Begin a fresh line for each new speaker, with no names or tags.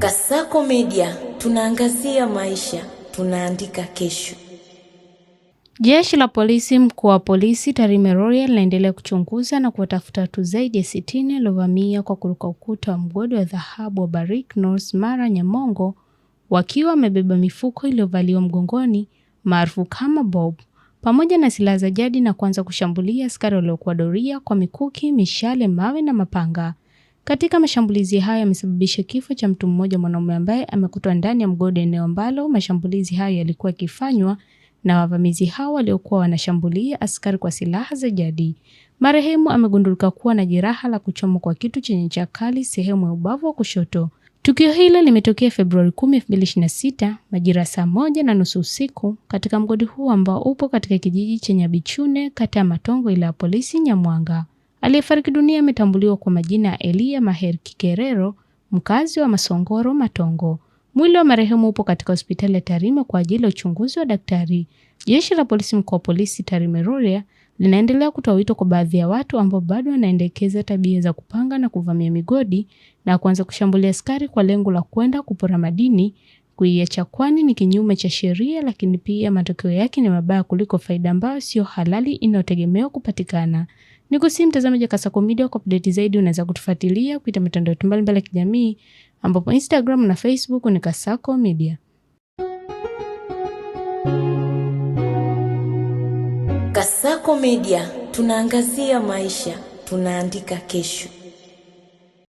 Kasako Media, tunaangazia maisha, tunaandika kesho.
Jeshi la polisi mkoa wa polisi Tarime Rorya linaendelea kuchunguza na kuwatafuta watu zaidi ya 60 waliovamia kwa kuruka ukuta wa mgodi wa dhahabu wa Barrick North Mara Nyamongo wakiwa wamebeba mifuko iliyovaliwa mgongoni maarufu kama bob, pamoja na silaha za jadi na kuanza kushambulia askari waliokuwa doria kwa mikuki, mishale, mawe na mapanga. Katika mashambulizi haya yamesababisha kifo cha mtu mmoja, mwanaume ambaye amekutwa ndani ya mgodi, eneo ambalo mashambulizi hayo yalikuwa yakifanywa na wavamizi hao waliokuwa wanashambulia askari kwa silaha za jadi. Marehemu amegundulika kuwa na jeraha la kuchomwa kwa kitu chenye ncha kali sehemu ya ubavu wa kushoto. Tukio hilo limetokea Februari 10, 2026 majira saa 1:30 usiku katika mgodi huu ambao upo katika kijiji cha Nyabichune, kata ya Matongo, ila polisi Nyamwanga. Aliyefariki dunia ametambuliwa kwa majina ya Elia Maher Kikerero, mkazi wa Masongoro, Matongo. Mwili wa marehemu upo katika hospitali ya Tarime kwa ajili ya uchunguzi wa daktari. Jeshi la polisi mkoa wa polisi Tarime Rorya linaendelea kutoa wito kwa baadhi ya watu ambao bado wanaendekeza tabia za kupanga na kuvamia migodi na kuanza kushambulia askari kwa lengo la kwenda kupora madini, kuiacha kwani ni kinyume cha sheria, lakini pia matokeo yake ni mabaya kuliko faida ambayo sio halali inayotegemewa kupatikana. Nikusihi mtazamaji wa Kasako Media, kwa update zaidi unaweza kutufuatilia kupitia mitandao mbalimbali ya kijamii ambapo Instagram na Facebook ni Kasako Media.
Kasako Media, tunaangazia maisha, tunaandika kesho.